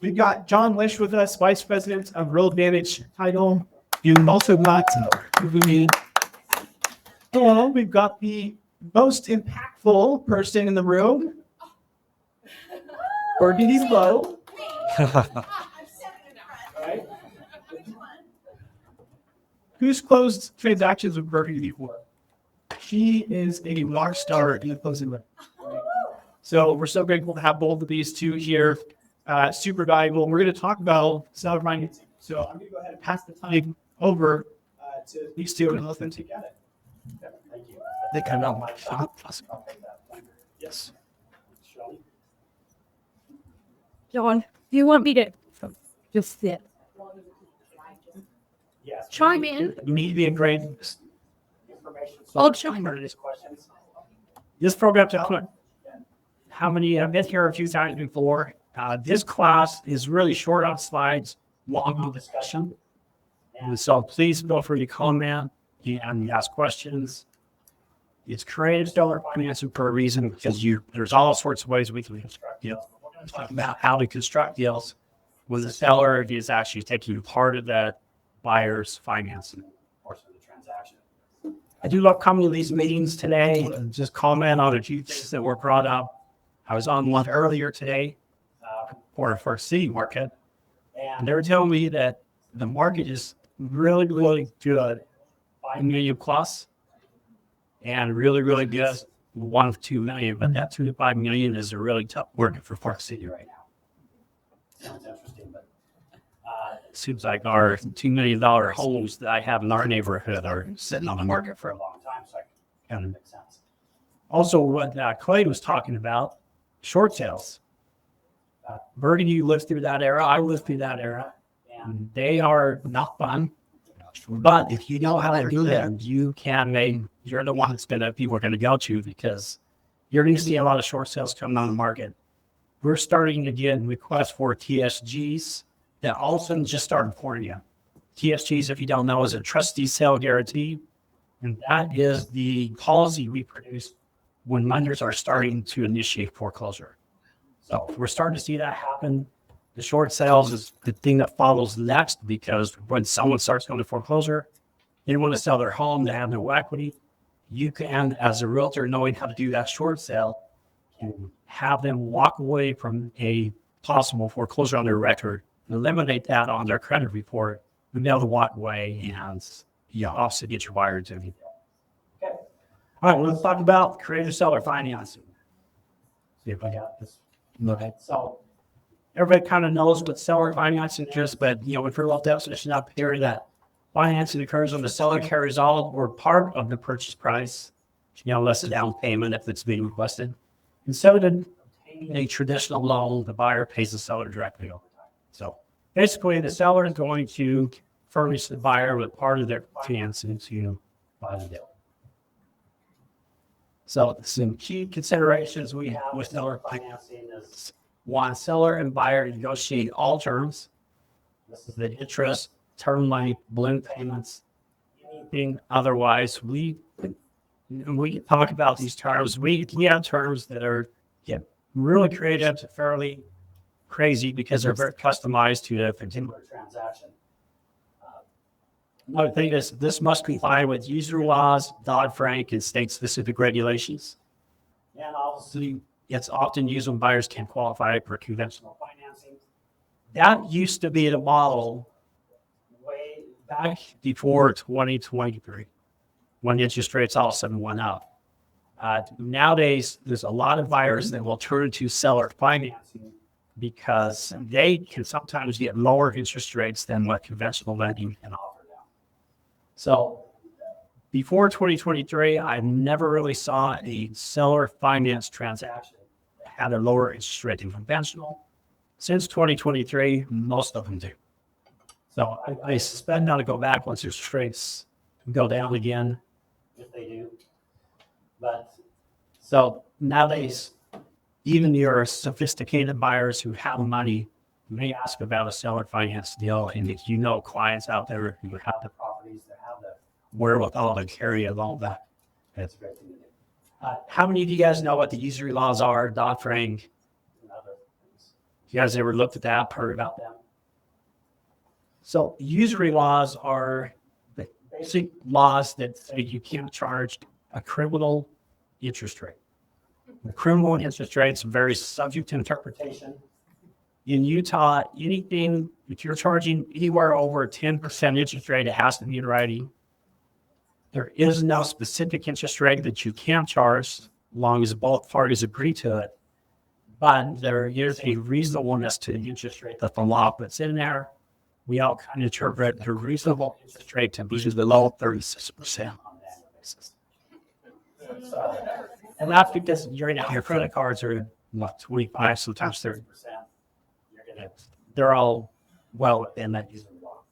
We've got John Lish with us, Vice President of Real Advantage Title. You've also got hello, we've got the most impactful person in the room, Burgundy Low. Right? Who's closed transactions with Burgundy before? She is a rock star in the closing room. So we're so grateful to have both of these two here. Super valuable. We're going to talk about seller financing. So I'm going to go ahead and pass the time over to these two and let them take at it. Thank you. I think I know my shot. Yes. John, do you want me to just sit? Yes. Chime in. You need to be ingrained in this information. I'll chime in. This program, how many? I've been here a few times before. This class is really short on slides, long on discussion. And so please feel free to comment and ask questions. It's creative seller financing for a reason because there's all sorts of ways we can construct deals. We're going to talk about how to construct deals with the seller if he's actually taking part of that buyer's financing portion of the transaction. I do love coming to these meetings today and just comment on a few things that were brought up. I was on one earlier today for a first city market, and they were telling me that the market is really, really good, 5 million plus, and really, really good, 1 to 2 million. But that 2 to 5 million is a really tough market for Park City right now. Sounds interesting, but it seems like our $2 million homes that I have in our neighborhood are sitting on the market for a long time, so it kind of makes sense. Also, what Clay was talking about, short sales. Burgundy lived through that era. I lived through that era. And they are not fun. But if you know how to do them, you're the one that's people are going to go to because you're going to see a lot of short sales coming on the market. We're starting to get requests for TSGs that all of a sudden just started pouring in. TSGs, if you don't know, is a trustee sale guarantee. And that is the policy we produce when lenders are starting to initiate foreclosure. So we're starting to see that happen. The short sales is the thing that follows next because when someone starts going to foreclosure, they want to sell their home, they have no equity. You can, as a realtor, knowing how to do that short sale, can have them walk away from a possible foreclosure on their record, eliminate that on their credit report, and be able to walk away and also get your buyer to. Okay. All right, let's talk about creative seller financing. See if I got this. Okay. So everybody kind of knows what seller financing is, but if you're left definition up here, that financing occurs when the seller carries all or part of the purchase price, less the down payment if it's being requested. Instead of obtaining a traditional loan, the buyer pays the seller directly over time. So basically, the seller is going to furnish the buyer with part of their financing to buy the deal. So some key considerations we have with seller financing is one, seller and buyer negotiate all terms. This is the interest, term length, balloon payments, anything otherwise. We talk about these terms. We have terms that are really creative to fairly crazy because they're very customized to a particular transaction. Another thing is this must comply with user laws, Dodd-Frank, and state-specific regulations. And obviously, it's often used when buyers can't qualify for conventional financing. That used to be the model way back before 2023, when interest rates all of a sudden went up. Nowadays, there's a lot of buyers that will turn to seller financing because they can sometimes get lower interest rates than what conventional lending can offer. So before 2023, I never really saw a seller finance transaction that had a lower interest rate than conventional. Since 2023, most of them do. So I suspect now to go back once interest rates go down again, if they do. But so nowadays, even your sophisticated buyers who have money may ask about a seller finance deal. And if clients out there who have the properties that have the wherewithal to carry along that, that's a great thing to do. How many of you guys know what the usury laws are, Dodd-Frank, and other things? You guys ever looked at that, heard about that? So usury laws are the basic laws that say you can't charge a criminal interest rate. The criminal interest rate is very subject to interpretation. In Utah, anything, if you're charging anywhere over a 10% interest rate, it has to be in writing. There is no specific interest rate that you can charge as long as both parties agree to it. But there is a reasonableness to the interest rate that the law puts in there. We all kind of interpret the reasonable interest rate to be below 36% on that basis. And that's because right now your credit cards are what, 25, sometimes 30%. They're all well within that usury law.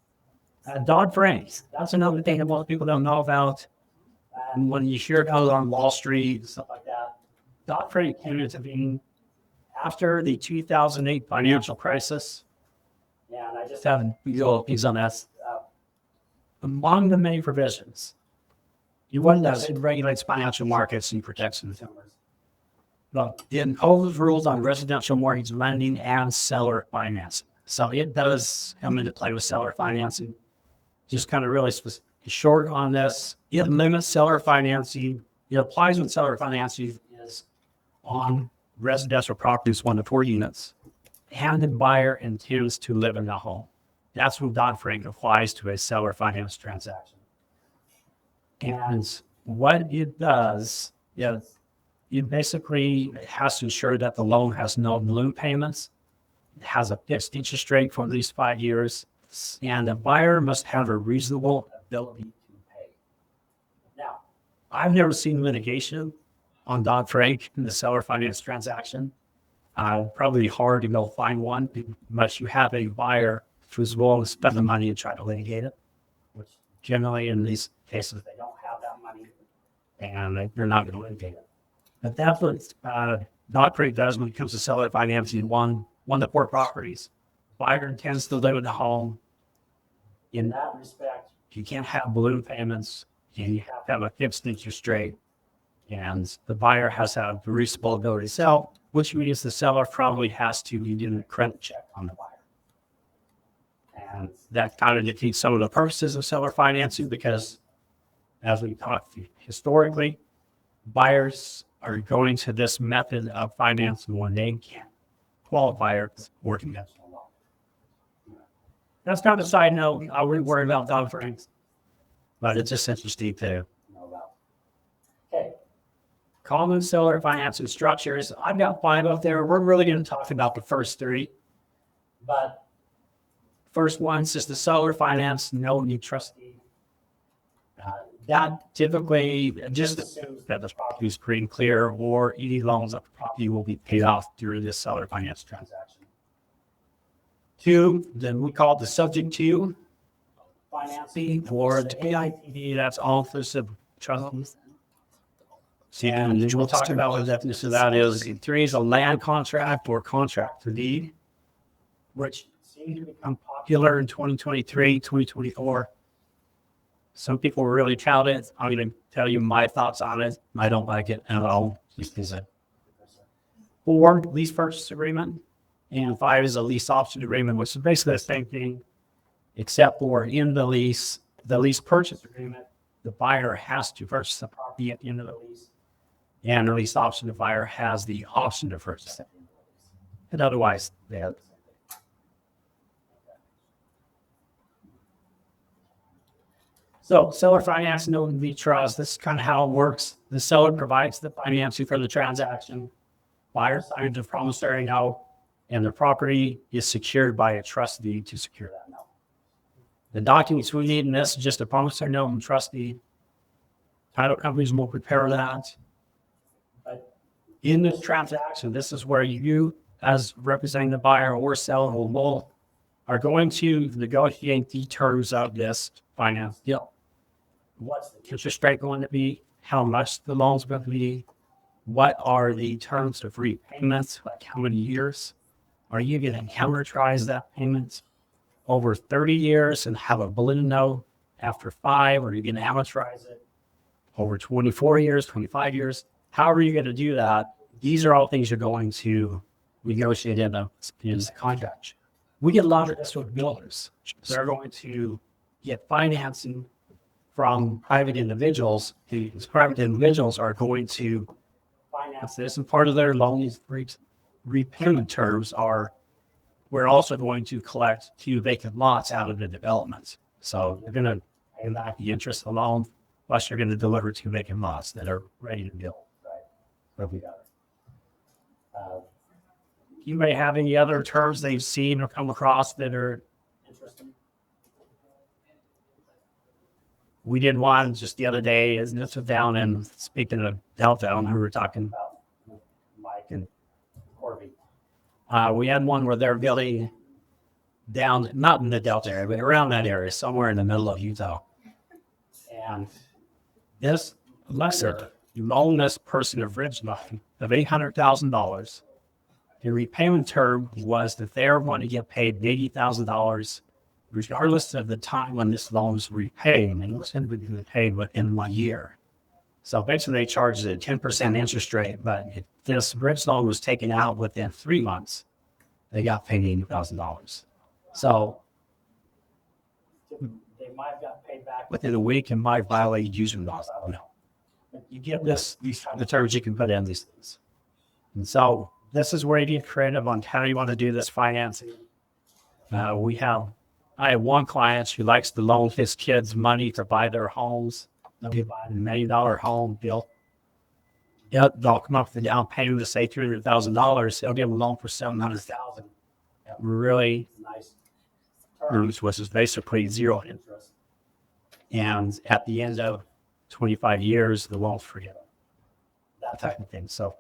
Dodd-Frank, that's another thing that most people don't know about. And when you hear about it on Wall Street and stuff like that, Dodd-Frank came into being after the 2008 financial crisis. Yeah, and I just haven't piece on that. Among the many provisions, one does it regulates financial markets and protects consumers. But it imposes rules on residential mortgage lending and seller financing. So it does come into play with seller financing. Just kind of really short on this. It limits seller financing. It applies when seller financing is on residential properties 1 to 4 units, and the buyer intends to live in the home. That's when Dodd-Frank applies to a seller finance transaction. And what it does is it basically has to ensure that the loan has no balloon payments. It has a fixed interest rate for at least 5 years, and the buyer must have a reasonable ability to pay. Now, I've never seen litigation on Dodd-Frank in the seller finance transaction. Probably hard to go find one unless you have a buyer who's willing to spend the money and try to litigate it, which generally in these cases, they don't have that money and they're not going to litigate it. But that's what Dodd-Frank does when it comes to seller financing 1 to 4 properties. Buyer intends to live in the home. In that respect, you can't have balloon payments and you have to have a fixed interest rate. And the buyer has to have a reasonable ability to sell, which means the seller probably has to be doing a credit check on the buyer. And that kind of defeats some of the purposes of seller financing because, as we talked historically, buyers are going to this method of financing when they can't qualify or working against the law. That's kind of a side note. I wouldn't worry about Dodd-Frank, but it's just interesting to know about. Okay. Common seller financing structures. I've got 5 up there. We're really going to talk about the first 3. But first one is the seller finance note trustee. That typically just assumes that the property is free and clear, or any loans of the property will be paid off during this seller finance transaction. 2, then we call it the subject to financing, or the AITD, that's all inclusive trust. And we'll talk about what the definition of that is. 3 is a land contract or contract for deed, which seems to become popular in 2023, 2024. Some people really tout it. I'm going to tell you my thoughts on it. I don't like it at all. 4, lease purchase agreement. And 5 is a lease option agreement, which is basically the same thing, except for in the lease purchase agreement, the buyer has to purchase the property at the end of the lease. And the lease option, the buyer has the option to purchase it. And otherwise, they have. So seller finance, note and deed trust, this is kind of how it works. The seller provides the financing for the transaction. Buyer signs a promissory note, and the property is secured by a trust deed to secure that note. The documents we need in this is just a promissory note and trust deed. Title companies will prepare that. But in this transaction, this is where you, as representing the buyer or seller, or both, are going to negotiate the terms of this finance deal. What's the interest rate going to be? How much the loan's going to be? What are the terms of repayments? Like how many years? Are you going to amortize that payment over 30 years and have a balloon note after 5? Or are you going to amortize it over 24 years, 25 years? How are you going to do that? These are all things you're going to negotiated is the contract. We get a lot of this with builders. They're going to get financing from private individuals. These private individuals are going to finance this, and part of their loan repayment terms are we're also going to collect 2 vacant lots out of the developments. So you're going to pay back the interest alone, plus you're going to deliver 2 vacant lots that are ready to build. Right. You may have any other terms they've seen or come across that are interesting. We did one just the other day, as this was down in, speaking of Delta, we were talking about Mike and Corby. We had one where they're building down, not in the Delta area, but around that area, somewhere in the middle of Utah. And this lesser loaned this person a bridge loan of $800,000. The repayment term was that they're going to get paid $80,000 regardless of the time when this loan was repaid, and it was going to be paid within 1 year. So basically they charged a 10% interest rate, but if this bridge loan was taken out within 3 months, they got paid $80,000. So they might have got paid back within a week and might violate user laws. I don't know. You get these the terms you can put in these things. And so this is where you get creative on how you want to do this financing. I have one client who likes to loan his kids money to buy their homes. They'll buy a $1 million home built. Yeah, they'll come up with a down payment to say $300,000. They'll give them a loan for $700,000. Really nice terms, which is basically zero interest. And at the end of 25 years, the loan's forgiven. That type of thing. So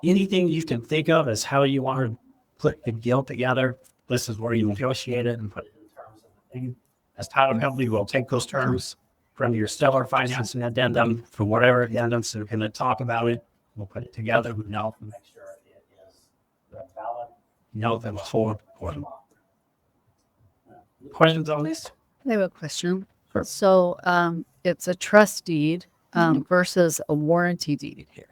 anything you can think of is how you want to put the deal together. This is where you negotiate it and put it in terms of the thing. As title company, we'll take those terms from your seller financing addendum, from whatever addendums they're going to talk about it. We'll put it together. We know to make sure it is valid. Know them for them. Questions on this? I have a question. Sure. So it's a trust deed versus a warranty deed here.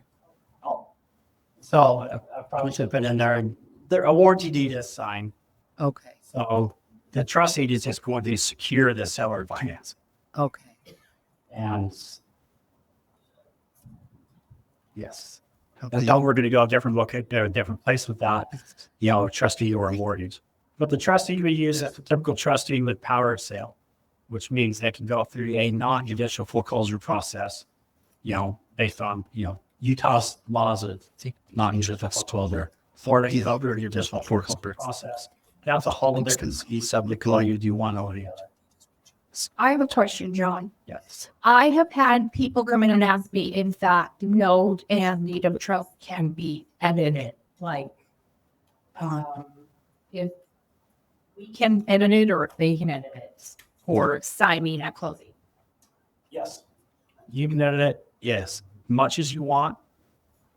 So I probably should put in there, a warranty deed is signed. Okay. So the trust deed is just going to secure the seller finance. Okay. And yes. And now we're going to go a different place with that, a trustee or a mortgage. But the trustee we use is a typical trustee with power of sale, which means they can go through a non-judicial foreclosure process, based on, Utah's laws of non-judicial foreclosure. Florida is over your judicial foreclosure process. That's a whole different subject law you do one over the other. I have a question, John. Yes. I have had people come in and ask me if that note and deed of trust can be edited. Like, if we can edit it or if they can edit it or sign me at closing. Yes. You can edit it, yes, much as you want.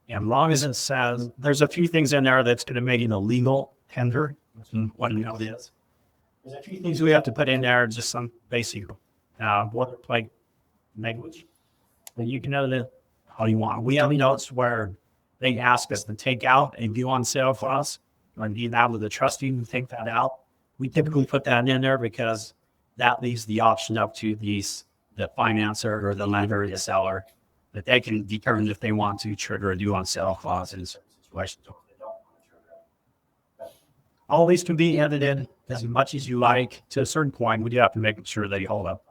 And as long as it says, there's a few things in there that's going to make it a legal tender. What it is. There's a few things we have to put in there, just some basic boilerplate language. And you can edit it how you want. We have notes where they ask us to take out a view on sale for us, or need that with the trustee to take that out. We typically put that in there because that leaves the option up to the financer or the lender or the seller that they can determine if they want to trigger a due on sale clause in certain situations. Or they don't want to trigger it. All these can be edited as much as you like. To a certain point, we do have to make sure they hold up.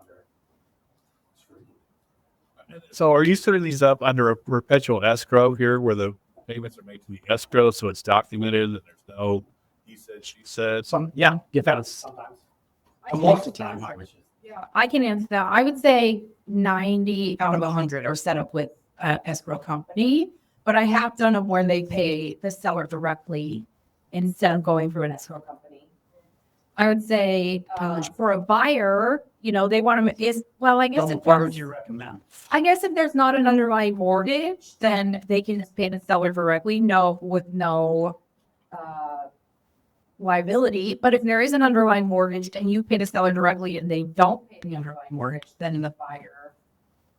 So are you setting these up under a perpetual escrow here where the payments are made to the escrow so it's documented and there's no he said, she said? Get that sometimes. Most of the time, Yeah, I can answer that. I would say 90 out of 100 are set up with an escrow company, but I have done them where they pay the seller directly instead of going through an escrow company. I would say for a buyer, they want to I guess what would you recommend? I guess if there's not an underlying mortgage, then they can just pay the seller directly, with no liability. But if there is an underlying mortgage and you pay the seller directly and they don't pay the underlying mortgage, then the buyer,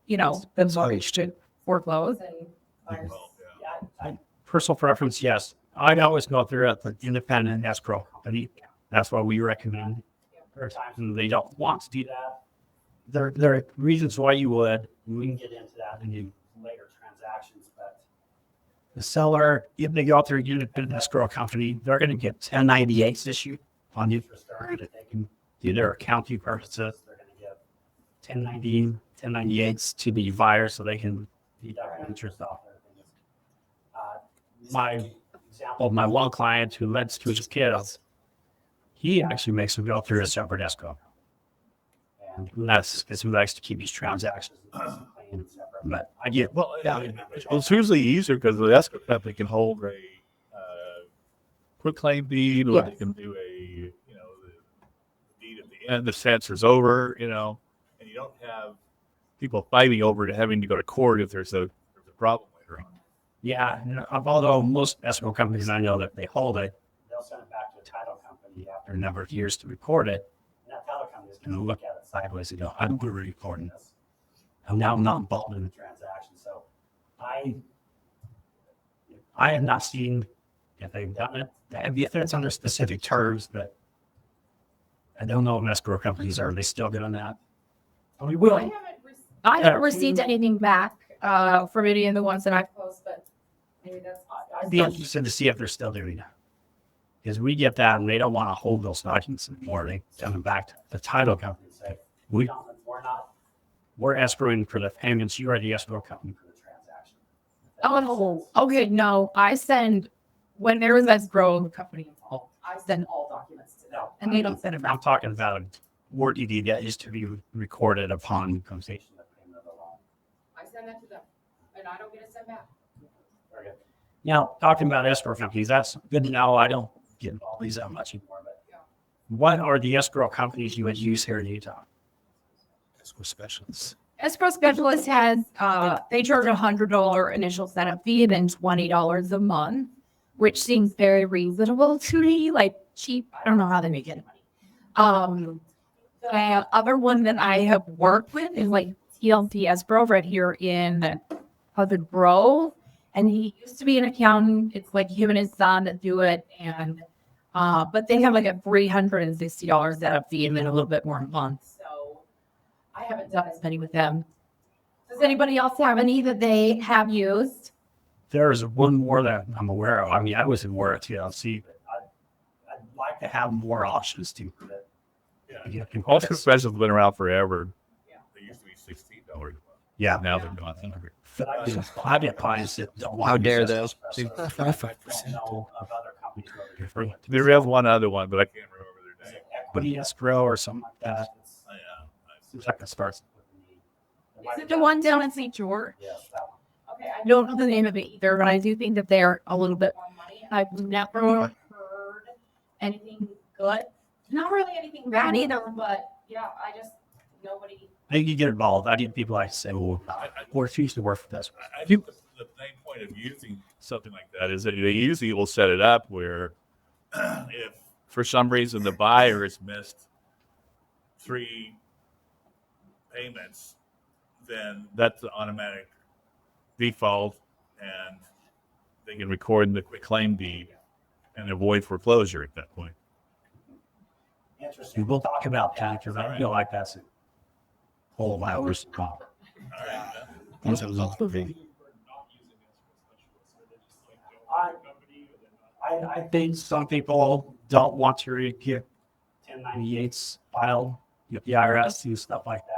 the mortgage should foreclose. And buyers, Personal preference, yes. I'd always go through an independent escrow company. That's what we recommend. There are times when they don't want to do that. There are reasons why you would. We can get into that in later transactions, but the seller, if they go through an independent escrow company, they're going to get 1098s issued on interest earned. They can do their accounting purposes. They're going to give 1098s to the buyer so they can deduct interest off their things. My example of my one client who lends to his kids, he actually makes them go through a separate escrow. And that's because he likes to keep his transactions clean and separate. But I get, Well, it's usually easier because the escrow company can hold a quick claim deed, or they can do a, the deed at the end, the transfer's over, and you don't have people fighting over it, having to go to court if there's a problem later on. yeah, and although most escrow companies I know that they hold it, they'll send it back to a title company after a number of years to record it. And that title company is going to look at it sideways and go, I'm recording this. I'm now not involved in the transaction. So I have not seen if they've done it. If it's under specific terms, but I don't know if escrow companies are they still doing that. We will. I haven't received anything back from any of the ones that I've posted, but maybe that's I'd be interested to see if they're still doing that. Because we get that and they don't want to hold those documents anymore. They send them back to the title company and say, we're escrowing for the payments. You are the escrow company for the transaction. Oh, okay. No, I send when there is escrow company involved, I send all documents to them, and they don't send it I'm back. talking about word DD that is to be recorded upon completion of payment of the loan. I send that to them, and I don't get it sent back. Very good. Now, talking about escrow companies, that's good to know. I don't get involved in these that much anymore, but what are the escrow companies you would use here in Utah? Escrow specialists. Escrow specialist has they charge $100 initial setup fee and then $20 a month, which seems very reasonable to me, like cheap. I don't know how they make it money. The other one that I have worked with is like TLC Escrow right here in Pleasant Grove. And he used to be an accountant. It's like him and his son that do it. And but they have like a $360 setup fee and then a little bit more a month. So I haven't done as many with them. Does anybody else have any that they have used? There's one more that I'm aware of. I mean, I was aware of TLC, but I'd like to have more options too. Yeah. Escrow specialists have been around forever. Yeah. They used to be $16. Yeah. Now they're gone. I've had clients that don't want How to dare use those? escrow, so 5%. know of other companies where they're different. There is one other one, but I can't remember their Is name. it Equity escrow or something like that. Oh, yeah. Seems like it starts. Is it the one down in St. George? Yes, that one. Okay, I don't know the name of it either, but I do think that they're a little bit more money. I've never heard anything good. Not really anything bad either, but yeah, nobody. I think you get involved. I get people like say, well, we're used to work for this. I think the main point of using something like that is that they usually will set it up where if for some reason the buyer has missed 3 payments, then that's the automatic default and they can record the quick claim deed and avoid foreclosure at that point. Interesting. We'll talk about that because I feel like that's a whole hours. I think some people don't want to get 1098s filed with the IRS and stuff like that.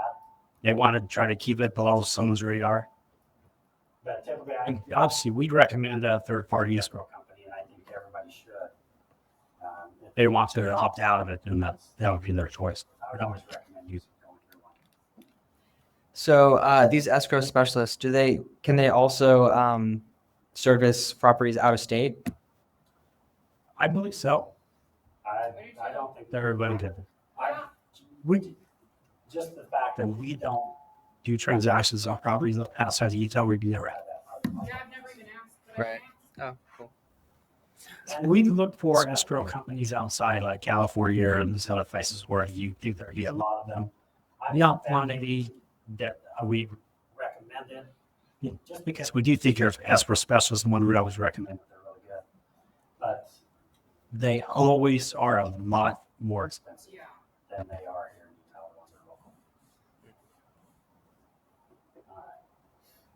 They want to try to keep it below someone's radar. But typically, obviously, we'd recommend a third-party escrow company, and I think everybody should. If they want to opt out of it, then that would be their choice. I would always recommend using going through one. So these escrow specialists, can they also service properties out of state? I believe so. I don't think everybody did. We just the fact that we don't do transactions on properties outside of Utah, we'd never had that. Yeah, I've never even asked. Right. Oh, cool. And we look for escrow companies outside like California and some other places where you do there be a lot of them. I don't want any that we recommended just because we do think your escrow specialists and one would always recommend that they're really good. they always are a lot more expensive than they are here in Utah when they're local.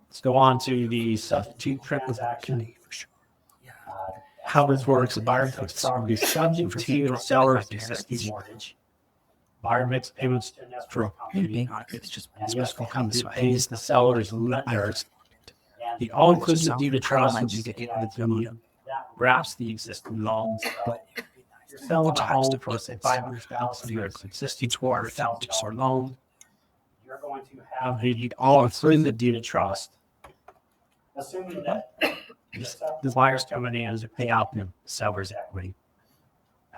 Let's go on to the substitute transaction. How this works, the buyer takes property subject to the seller's existing mortgage. Buyer makes payments to an escrow company. It's just And the escrow company pays the seller's lenders. The all-inclusive deed of trust, which is the wraps the existing loans. Seller owns the first $500,000 years existing $200,000 or loan. You're going to have the all-inclusive deed of trust. Assuming that the buyer's coming in to pay out the seller's equity.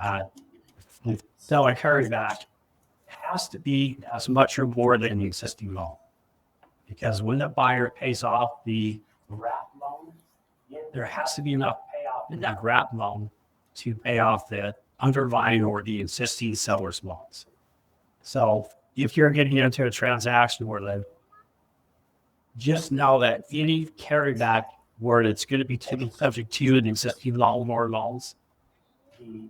The seller carryback has to be as much or more than the existing loan. Because when the buyer pays off the wrap loan, there has to be enough payoff in that wrap loan to pay off the underlying or the existing seller's loans. So if you're getting into a transaction where just know that any carryback where it's going to be subject to an existing loan or loans, the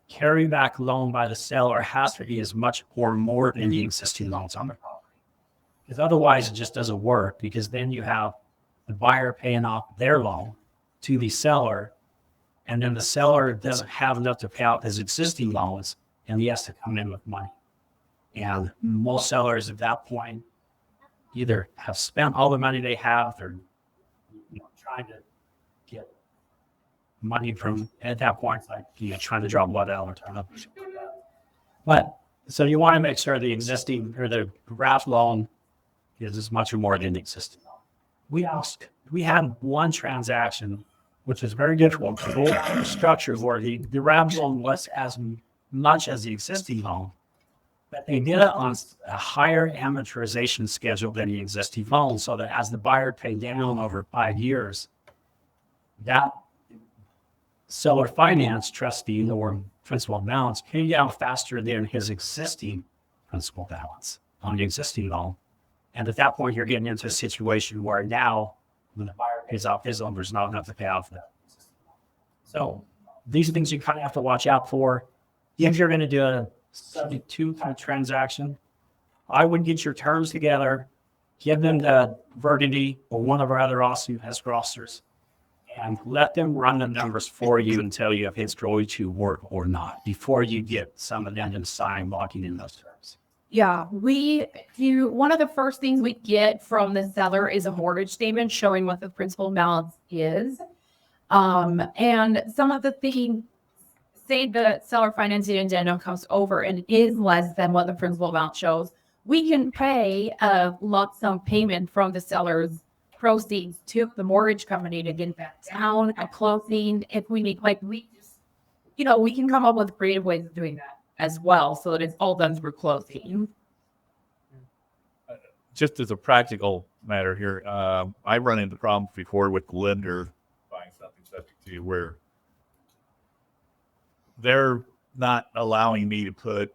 carryback loan by the seller has to be as much or more than the existing loans on the property. Because otherwise it just doesn't work, because then you have the buyer paying off their loan to the seller, and then the seller doesn't have enough to pay out his existing loans, and he has to come in with money. And most sellers at that point either have spent all the money they have, or trying to get money from, at that point, it's like trying to draw blood out or turn up. But so you want to make sure the existing or the wrap loan is as much or more than the existing loan. We had one transaction, which was very difficult, the structure where the wrap loan was as much as the existing loan, but they did it on a higher amortization schedule than the existing loan, so that as the buyer paid down over 5 years, that seller finance trustee or principal balance came down faster than his existing principal balance on the existing loan. And at that point, you're getting into a situation where now, when the buyer pays off his loan, there's not enough to pay off that. So these are things you kind of have to watch out for. If you're going to do a subject to kind of transaction, I would get your terms together, give them the Verdity or one of our other awesome escrow officers, and let them run the numbers for you and tell you if it's going to work or not before you get some of them to sign locking in those terms. Yeah, we do. One of the first things we get from the seller is a mortgage statement showing what the principal balance is. And some of the things, say the seller financing addendum comes over and is less than what the principal amount shows, we can pay a lump sum payment from the seller's proceeds to the mortgage company to get that down at closing. If we need, we can come up with creative ways of doing that as well, so that it's all done through closing. Just as a practical matter here, I run into problems before with the lender buying something subject to where they're not allowing me to put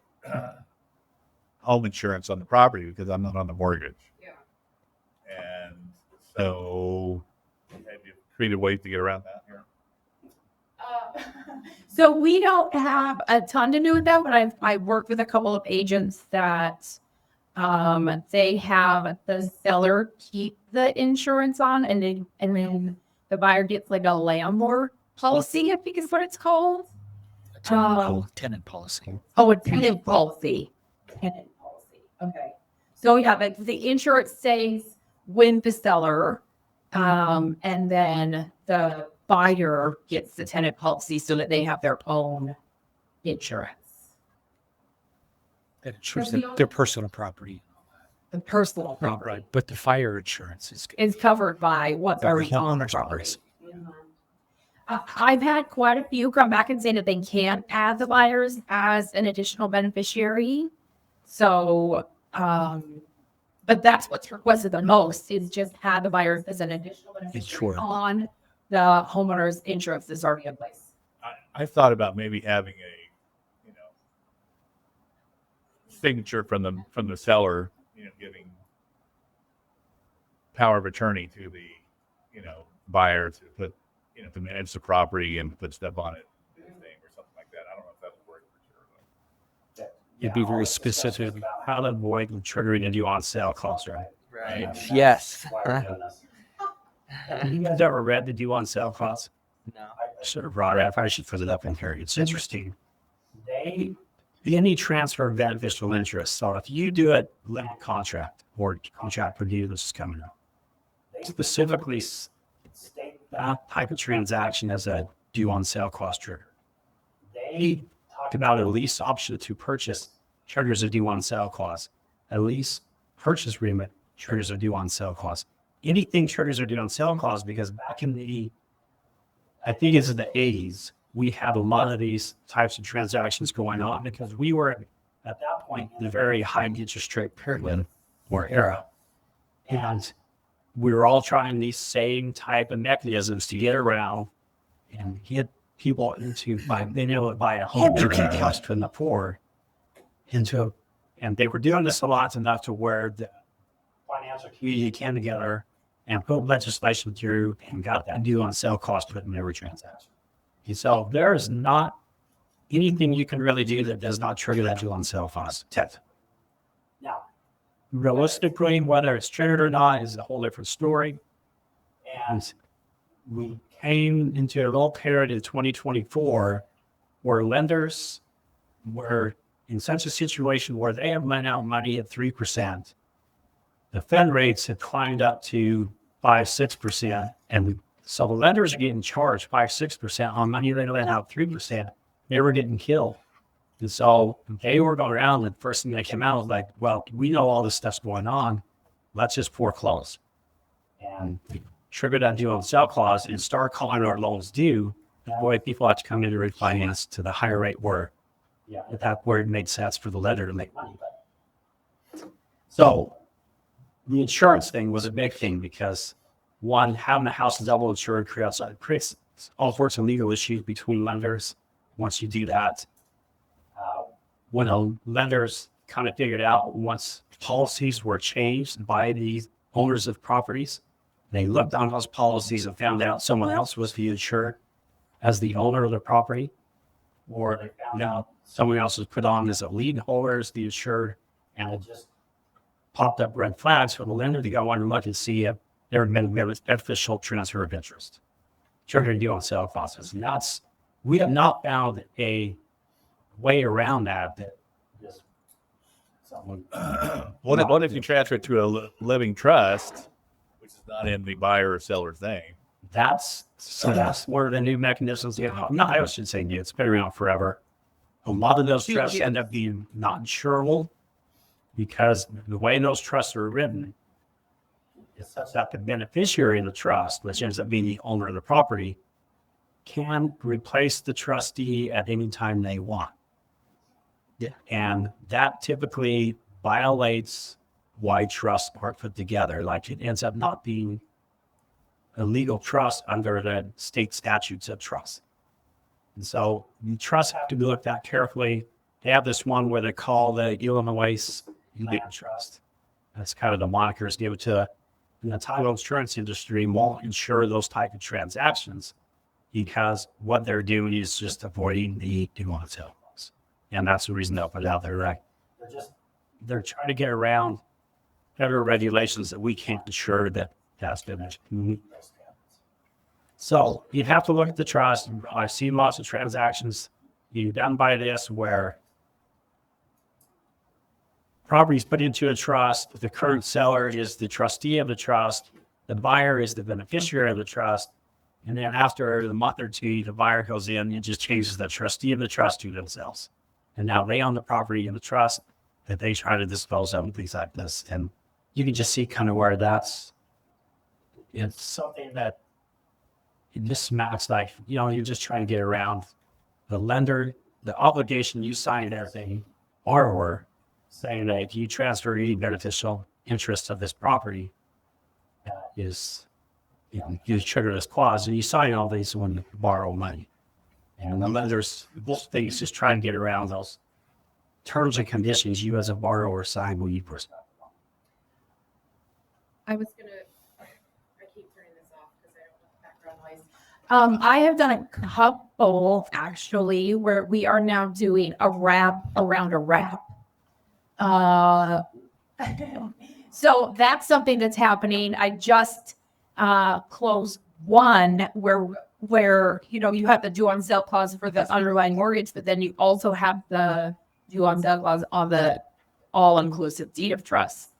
home insurance on the property because I'm not on the mortgage. Yeah. And so have you created ways to get around that here? So we don't have a ton to do with that, but I've worked with a couple of agents that they have the seller keep the insurance on, and then the buyer gets like a landlord policy, I think is what it's called. Tenant policy. Oh, a tenant policy. Tenant policy. Okay. So yeah, the insurance stays with the seller, and then the buyer gets the tenant policy so that they have their own insurance. That insures their personal property. The personal property Right. But the fire insurance is is covered by what's Covered already on the homeowners property. policy. I've had quite a few come back and say that they can't add the buyers as an additional beneficiary. So, but that's what's requested the most, is just have the buyers as an additional beneficiary Sure. on the homeowner's insurance that's already in place. I thought about maybe having a, signature from the seller, giving power of attorney to the, buyer to put, to manage the property and put stuff on it, his name or something like It'd be very specific. how to avoid triggering a due on sale clause, right? Right. Yes. Have you guys ever read the due on sale clause? No. Should have brought it up. I should put it up in here. It's interesting. Any transfer of beneficial interest. So if you do a limit contract or contract review, this is coming up, specifically state that type of transaction as a due on sale clause trigger. They talk about a lease option to purchase triggers a due on sale clause. A lease purchase agreement triggers a due on sale clause. Anything triggers a due on sale clause because back in I think it's in the 80s, we had a lot of these types of transactions going on because we were at that point in a very high interest rate period or era. And we were all trying these same type of mechanisms to get around and get people into being able to buy a home to keep costs from the poor into, and they were doing this a lot enough to where the financial community came together and put legislation through and got that due on sale cost put in every transaction. And so there is not anything you can really do that does not trigger that due on sale cost. Now, realistically, whether it's triggered or not is a whole different story. And we came into a little period in 2024 where lenders were in such a situation where they have lent out money at 3%. The Fed rates had climbed up to 5-6%, and so the lenders are getting charged 5-6% on money they lent out 3%. They were getting killed, and so they were going around. And the first thing that came out was like, "Well, we know all this stuff's going on. Let's just foreclose and trigger that due on sale clause and start calling our loans due." That way, people have to come in to refinance to the higher rate where, that's where it made sense for the lender to make money. So the insurance thing was a big thing because one, having the house double insured creates all sorts of legal issues between lenders. Once you do that, when the lenders kind of figured out once policies were changed by the owners of properties, they looked on those policies and found out someone else was the insured as the owner of the property, or they found out someone else was put on as a lien holder as the insured, and it just popped up red flags for the lender to go on and look and see if there had been beneficial transfer of interest. Trigger due on sale process. And we have not found a way around that. What if you transfer it to a living trust, which is not in the buyer or seller thing? That's where the new mechanisms get out. No, I should say new. It's been around forever. A lot of those trusts end up being not insurable because the way those trusts are written is such that the beneficiary of the trust, which ends up being the owner of the property, can replace the trustee at any time they want. Yeah. And that typically violates why trusts are put together. Like it ends up not being a legal trust under the state statutes of trust. And so the trusts have to be looked at carefully. They have this one where they call the Illinois Land Trust. That's kind of the monikers given to the title insurance industry won't insure those type of transactions because what they're doing is just avoiding the due on sale clause. And that's the reason they'll put it out there, right? They're trying to get around federal regulations that we can't ensure that that's been mentioned. So you have to look at the trust. I've seen lots of transactions you've done by this where properties put into a trust, the current seller is the trustee of the trust, the buyer is the beneficiary of the trust, and then after a month or two, the buyer goes in and just changes the trustee of the trust to themselves. And now they own the property in the trust that they try to dispose of and things like this. And you can just see kind of where it's something that it just smacks like, you're just trying to get around the lender, the obligation you signed as a borrower, saying that if you transfer any beneficial interest of this property, you trigger this clause, and you sign all these when you borrow money. And the lenders, both things, just try and get around those terms and conditions you as a borrower sign when you first. I was gonna. I keep turning this off because I don't want background noise. I have done a couple actually where we are now doing a wrap around a wrap. So that's something that's happening. I just closed one where you have the due on sale clause for the underlying mortgage, but then you also have the due on sale clause on the all inclusive deed of trust.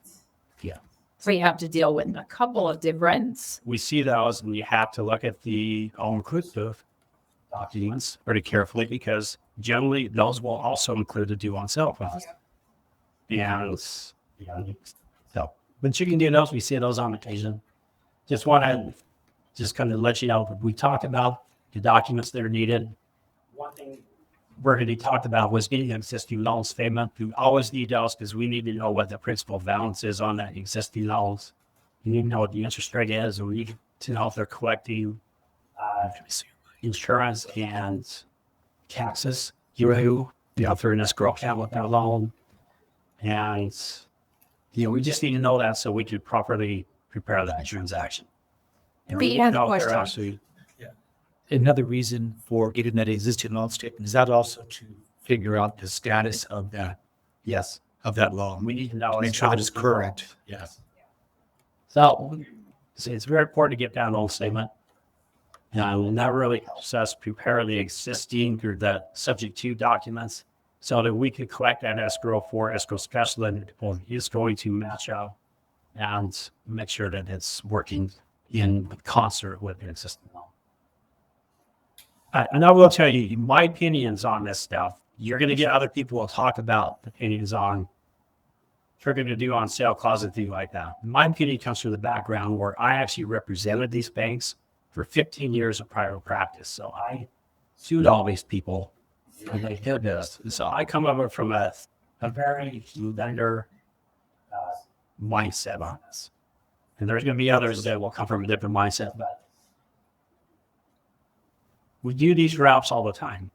Yeah. So you have to deal with a couple of different. We see those, and you have to look at the all-inclusive documents pretty carefully because generally those will also include the due on sale clause. And so, but you can do those. We see those on occasion. Just want to kind of let you know, we talked about the documents that are needed. One thing Burgundy talked about was getting an existing loan statement. We always need those because we need to know what the principal balance is on that existing loans. You need to know what the interest rate is, and we need to know if they're collecting insurance and taxes. Through an escrow account with that loan. And, we just need to know that so we can properly prepare that transaction. And Pete we has a know if they're question. actually- Another reason for getting that existing loan statement is that also to figure out the status of that Yes, loan. we need to know. Make sure that it's current. Yes. So it's very important to get that loan statement. And that really helps us prepare the existing or the subject to documents so that we can collect that escrow for escrow specialist is going to match up and make sure that it's working in concert with the existing loan. And I will tell you, my opinions on this stuff, you're going to get other people will talk about opinions on trigger to do on sale clause and things like that. My opinion comes from the background where I actually represented these banks for 15 years of prior practice. So I sued all these people and they did this. So I come over from a very lender mindset on this. And there's going to be others that will come from a different mindset, but we do these routes all the time.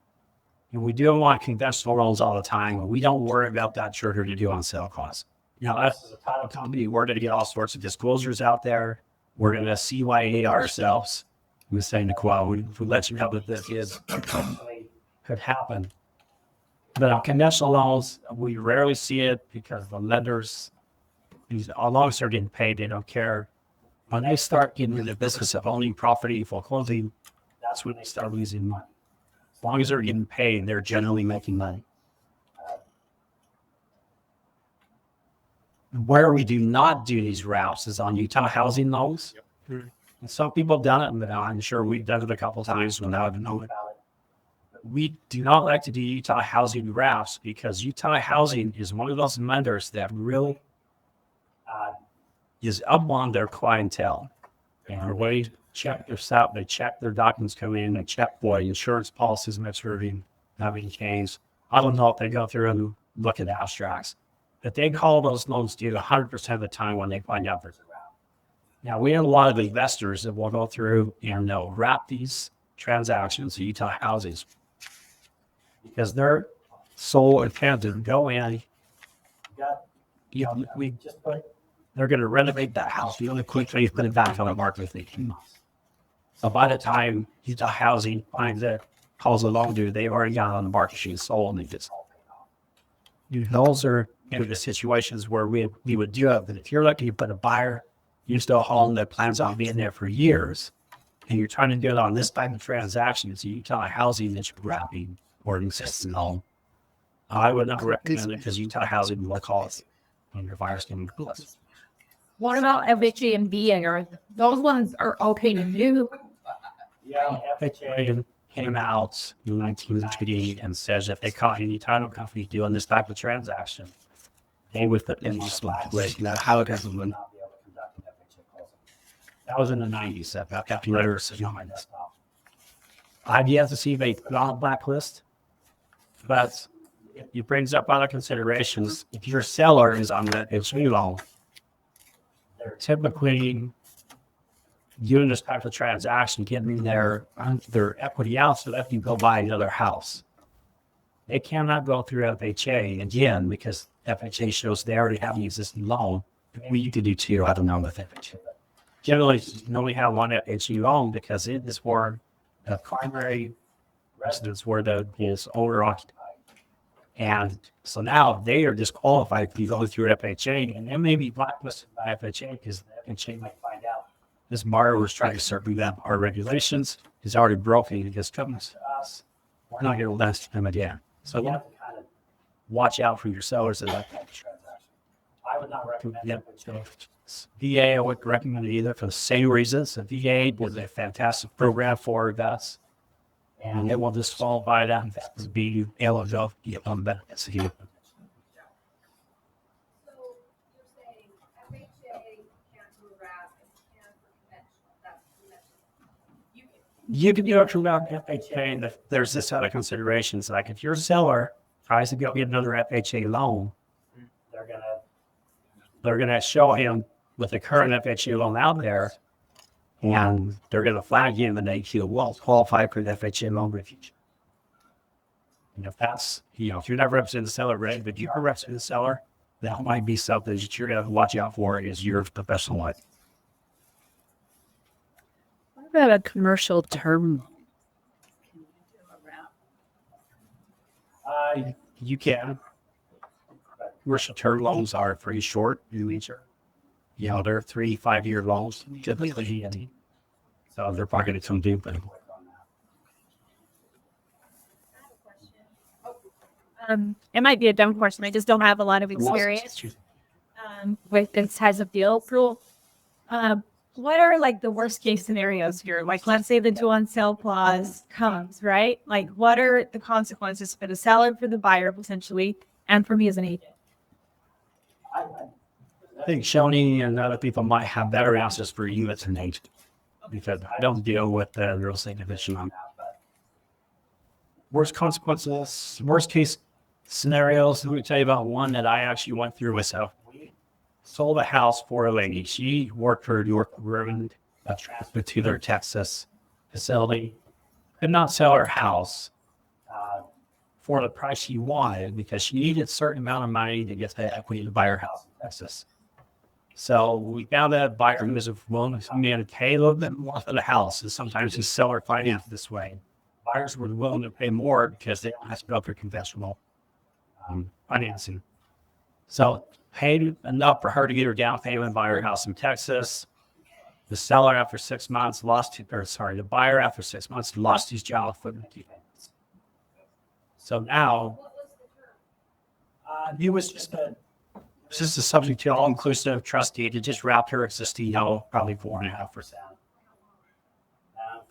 And we do want conventional loans all the time. And we don't worry about that trigger to do on sale clause. Us as a title company, we're going to get all sorts of disclosures out there. We're going to CYA ourselves. We're saying to quote, we let you know that this could happen. But on conventional loans, we rarely see it because the lenders, as long as they're getting paid, they don't care. When they start getting in the business of owning property, foreclosing, that's when they start losing money. As long as they're getting paid, they're generally making money. Where we do not do these routes is on Utah housing loans. And some people have done it, and I'm sure we've done it a couple of times without even knowing about it. We do not like to do Utah housing routes because Utah housing is one of those lenders that really is up on their clientele. And they check their stuff, they check their documents coming in, they check for insurance policies maturing, having changed. I don't know if they go through and look at abstracts, but they call those loans due 100% of the time when they find out there's a route. Now, we have a lot of investors that will go through and they'll wrap these transactions, the Utah houses, because their sole intent is to go in, they're going to renovate that house really quickly, put it back on the market within 18 months. So by the time Utah housing finds it, calls a loan due, they've already got it on the market, she's sold, and they just all paid off. Those are the situations where we would do it. But if you're lucky to put a buyer used to a home that plans on being there for years, and you're trying to do it on this type of transaction, it's Utah housing that you're wrapping or an existing home, I would not recommend it because Utah housing will cause when your buyers can plus. What about FHA and VA? Are those ones are okay to do? Yeah, FHA came out in 1998 and says if they caught any title company doing this type of transaction, they would put in this list. How it has been. That was in the 90s. I've got letters on my desktop. I've yet to see they put on a blacklist, but it brings up other considerations. If your seller is on the HB loan, they're typically doing this type of transaction, getting their equity out so that they can go buy another house. They cannot go through FHA again because FHA shows they already have an existing loan. We need to do two. I don't know with FHA. Generally, you only have one FHA loan because it is for a primary residence where the is owner occupied. And so now they are disqualified to go through FHA, and they may be blacklisted by FHA because the FHA might find out this buyer was trying to circumvent our regulations. He's already broken his covenants to us. We're not going to list him again. So you have to kind of watch out for your sellers in that type of transaction. I would not recommend FHA. VA, I wouldn't recommend it either for the same reasons. The VA was a fantastic program for us. And it will disqualify them to be able to get on benefits here. So you're saying FHA can't do a wrap and can for conventional, that's conventional. You can do it through FHA, and there's this set of considerations. Like if your seller tries to go get another FHA loan, they're gonna show him with the current FHA loan out there, and they're gonna flag you and they feel well qualified for the FHA loan in the future. And if that's, if you're not representing the seller, right, but you are representing the seller, that might be something that you're gonna watch out for is your professional life. What about a commercial term? You can. Commercial term loans are pretty short in nature. They're 3-5 year loans typically. So they're probably going to come due. But It might be a dumb question. I just don't have a lot of experience with this type of deal approval. What are like the worst case scenarios here? Like, let's say the due on sale clause comes, right? Like, what are the consequences for the seller, for the buyer potentially, and for me as an agent? I think Shoni and other people might have better answers for you as an agent because I don't deal with the real estate division on that. But worst consequences, worst case scenarios. Let me tell you about one that I actually went through myself. We sold a house for a lady. She worked for York Ribbon, transferred to their Texas facility. Could not sell her house for the price she wanted because she needed a certain amount of money to get the equity to buy her house in Texas. So we found that buyer who was willing to pay a little bit more for the house, and sometimes the seller financed this way. Buyers were willing to pay more because they don't have to go for conventional financing. So paid enough for her to get her down payment and buy her house in Texas. The seller after 6 months the buyer after 6 months lost his job for making payments. So now it was just a subject to all-inclusive trustee to just wrap her existing, probably 4.5%.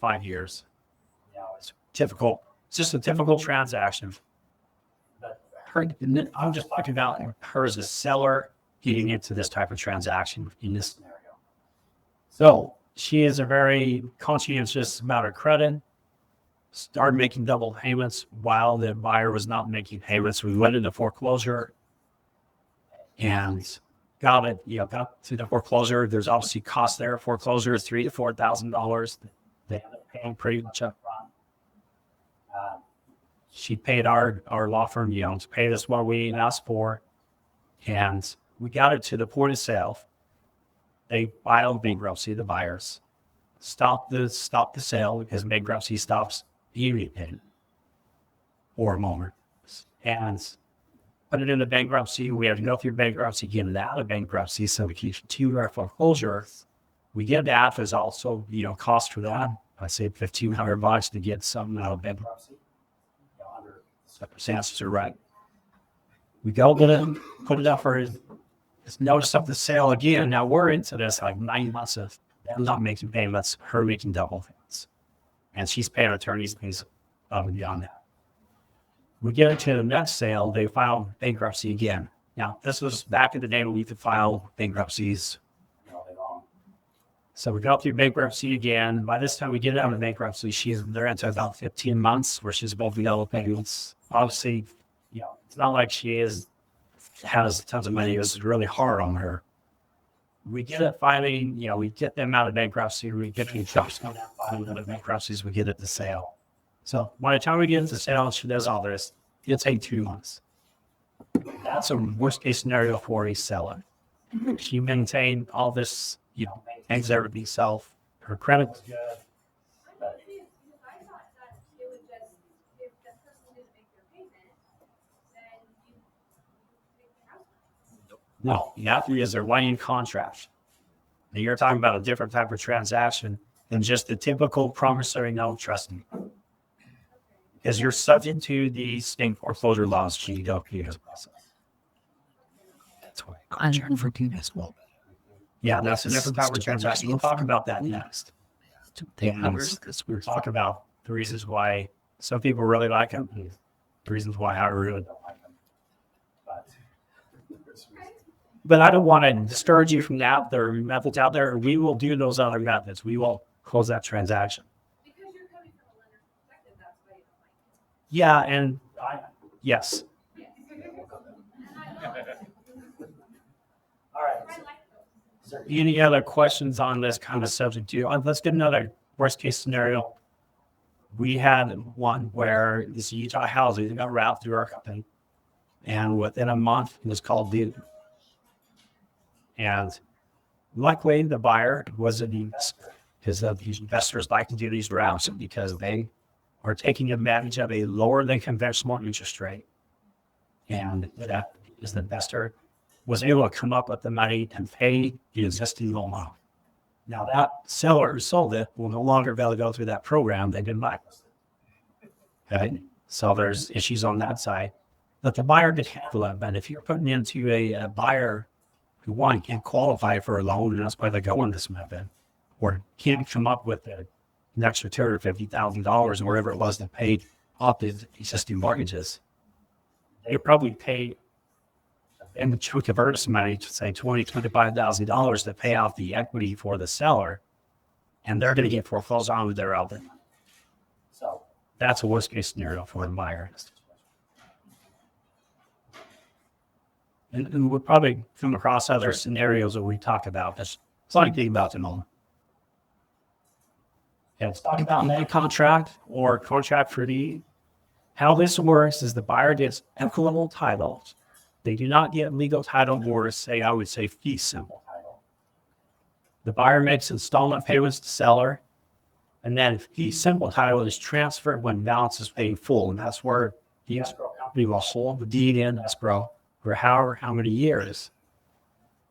5 years. It's typical. It's just a typical transaction. But I'm just talking about her as a seller getting into this type of transaction in this scenario. So she is a very conscientious about her credit. Started making double payments while the buyer was not making payments. We went into foreclosure and got to the foreclosure. There's obviously costs there. Foreclosure is $3,000 to $4,000. They end up paying pretty much up front. She paid our law firm, to pay us what we asked for. And we got it to the point of sale. They filed bankruptcy, the buyers. Stopped the sale because bankruptcy stops immediate payment or a moment. And put it into bankruptcy. We have to go through bankruptcy, get it out of bankruptcy. So we can continue our foreclosure. We get that. There's also, cost for that. I say $1,500 to get something out of bankruptcy. Under circumstances are right. We go get it, put it up for his notice of the sale again. Now we're into this like 9 months of them not making payments, her making double payments. And she's paying attorney's fees beyond that. We get into the next sale, they file bankruptcy again. Now, this was back in the day when we could file bankruptcies. So we go through bankruptcy again. By this time we get out of bankruptcy, they're into about 15 months where she's above the double payments. Obviously, it's not like she has tons of money. It was really hard on her. We get it finally, we get them out of bankruptcy. We get the shops come out, filing out of bankruptcies. We get it to sale. So by the time we get it to sale, she does all this. It'll take 2 months. That's a worst case scenario for a seller. She maintained all this, maintains everything self. Her credit's good. I thought that it would just No, you have to use their line contract. Now, you're talking about a different type of transaction than just the typical promissory note trustee. Because you're subject to the state foreclosure laws, GWP process. That's why contract for as well. Yeah, that's a different type of transaction. We'll talk about that next. Because We'll talk about the reasons why some people really like them, and the reasons why I really don't like them. But I don't want to discourage you from that. There are methods out there. We will do those other methods. We will close that transaction. Because you're coming from a lender's perspective, that's why you don't like it. Yeah, and yes. All right. Any other questions on this kind of subject? Let's get another worst case scenario. We had one where this Utah housing got routed through our company, and within a month it was called due. And luckily, the buyer was an investor, because these investors like to do these routes because they are taking advantage of a lower than conventional interest rate. And that is the investor was able to come up with the money and pay the existing loan off. Now that seller who sold it will no longer be able to go through that program. They didn't like it. Okay. So there's issues on that side. But the buyer could handle it. But if you're putting into a buyer who can't qualify for a loan, and that's why they go in this method, or can't come up with an extra $250,000 or whatever it was that paid off the existing mortgages, they probably pay in the chunk of earnest money, to say $25,000 to pay off the equity for the seller, and they're going to get foreclosed on with their outlet. So that's a worst case scenario for the buyer. And we'll probably come across other scenarios that we talk about. That's something to think about in a moment. Yeah, let's talk about land contract or contract for deed. How this works is the buyer gets equitable titles. They do not get legal title or I would say fee simple title. The buyer makes installment payments to seller, and then fee simple title is transferred when balance is paid full. And that's where the escrow company will hold the deed in escrow for how many years.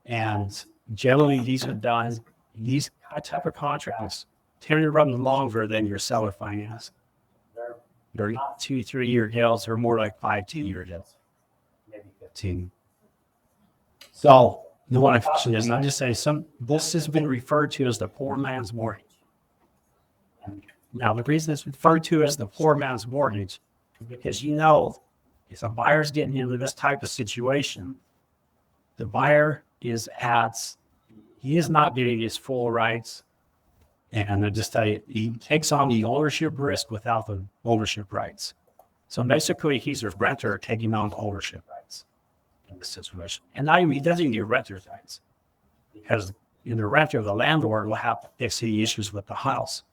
And generally these are done, these type of contracts tend to run longer than your seller finance. They're not 2-3 year deals, they're more like 5-2 year deals. Maybe 15. So the one I caution is not just say this has been referred to as the poor man's mortgage. Now the reason it's referred to as the poor man's mortgage is because if a buyer's getting into this type of situation, the buyer he is not getting his full rights. And I just tell you, he takes on the ownership risk without the ownership rights. So basically, he's a renter taking on ownership rights in this situation. And now he doesn't even get renter's rights, because in the renter, the landlord will have to fix any issues with the house.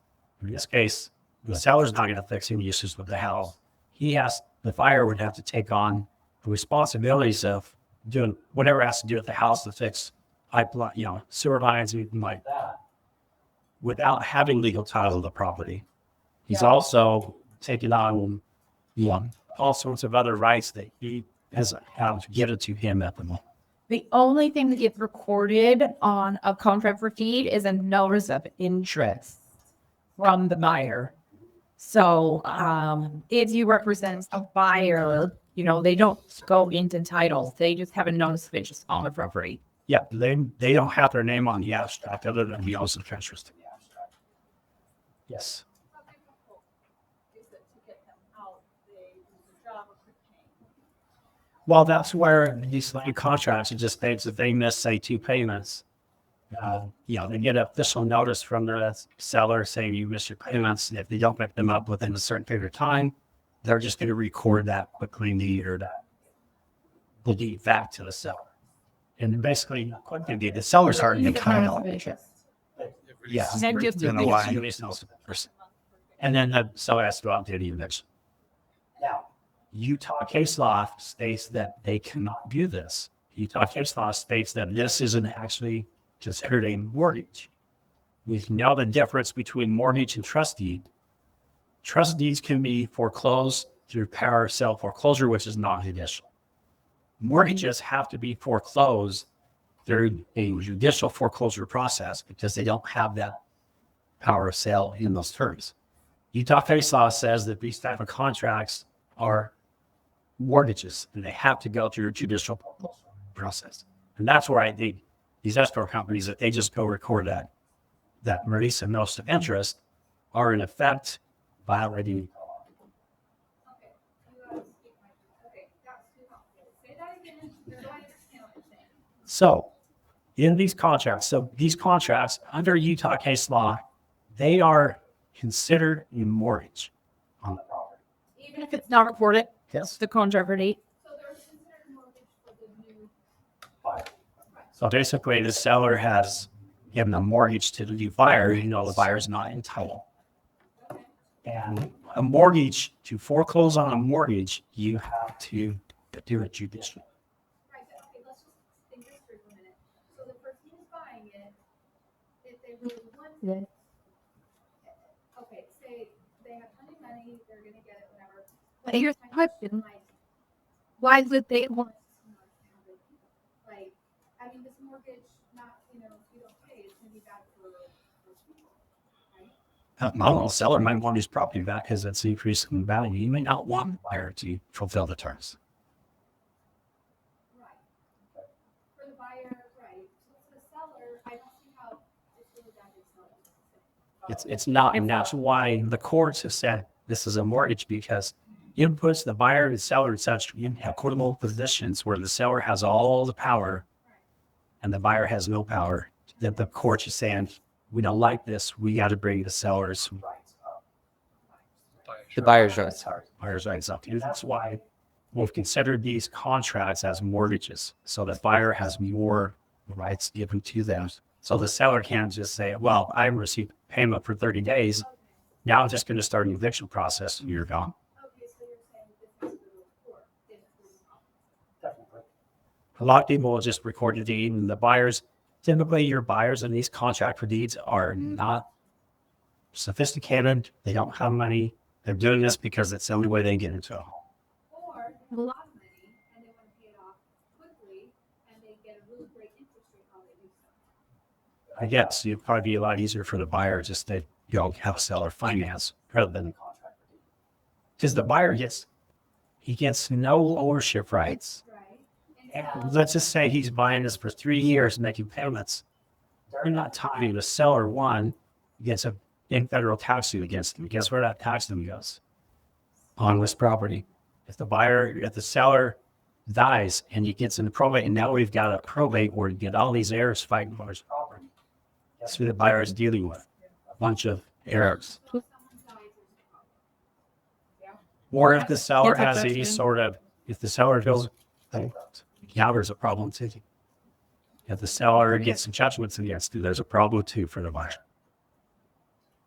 In this case, the seller's not going to fix any issues with the house. The buyer would have to take on the responsibilities of doing whatever has to do with the house to fix pipeline, sewer lines, anything like that, without having legal title of the property. He's also taking on all sorts of other rights that he has given to him at the moment. The only thing that gets recorded on a contract for deed is a notice of interest from the buyer. So if you represent a buyer, they don't go into titles. They just have a notice of interest on the property. Yeah, they don't have their name on the abstract other than the also transfers to the abstract. Yes. How difficult is it to get them out? They do the job of repaying. Well, that's where these land contracts, it just states that they miss, say, 2 payments. They get an official notice from the seller saying you missed your payments. And if they don't make them up within a certain period of time, they're just going to record that quickly in the deed or the deed back to the seller. And basically, quickly, the seller's already entitled. Yeah. And just And then the seller has to go out to the eviction. Now, Utah case law states that they cannot do this. Utah case law states that this isn't actually considered a mortgage. We know the difference between mortgage and trust deed. Trust deeds can be foreclosed through power of sale foreclosure, which is non-judicial. mortgages have to be foreclosed through a judicial foreclosure process because they don't have that power of sale in those terms. Utah case law says that these type of contracts are mortgages and they have to go through a judicial foreclosure process. And that's where I think these escrow companies, that they just go record that release of notice of interest, are in effect violating. Okay, you speak my, okay, that's too helpful. Say that again, so I understand what you're saying. So in these contracts under Utah case law, they are considered a mortgage on the property. Even if it's not reported, Yes. the contract date. So they're considered mortgage for the new, So basically, the seller has given a mortgage to the new buyer, even though the buyer's not entitled. And a mortgage, to foreclose on a mortgage, you have to do it judicially. right, but okay, let's just think this through for a minute. So the person who's buying it, if they really want it, okay, say they have plenty of money, they're gonna get it, whatever. But here's the question. Why would they want? Like, I mean, this mortgage, not, if you don't pay, it's gonna be bad for people, right? I don't know, seller might want his property back because it's increasing in value. You may not want the buyer to fulfill the terms. Right. For the buyer, right. So for the seller, I don't see how it's really that big seller. It's not, and that's why the courts have said this is a mortgage, because it puts the buyer and seller in such equitable positions where the seller has all the power and the buyer has no power, that the court is saying, we don't like this, we got to bring the seller's rights up. The buyer's rights. Buyer's rights up. And that's why we've considered these contracts as mortgages. So the buyer has more rights given to them. So the seller can't just say, well, I received payment for 30 days. Now I'm just going to start an eviction process. You're gone. Okay, so you're saying this is the court, this is A lot of people will just record the deed, and the buyers, typically your buyers in these contract for deeds are not sophisticated. They don't have money. They're doing this because it's the only way they get into a home. or they have a lot of money and they want to pay it off quickly and they get a really great interest rate while they do so. I guess it'd probably be a lot easier for the buyer just to have a seller finance rather than the contract. Because the buyer gets no ownership rights. Right? And let's just say he's buying this for 3 years, making payments. During that time, the seller, one, gets a federal tax suit against him. Guess where that tax suit goes? On this property. If the seller dies and he gets into probate, and now we've got a probate where you get all these heirs fighting for his property. That's who the buyer is dealing with. A bunch of heirs. Someone dies, there's a problem. Or if the seller That's a has any question. sort of, if the seller feels, yeah, there's a problem too. If the seller gets some judgments against you, there's a problem too for the buyer.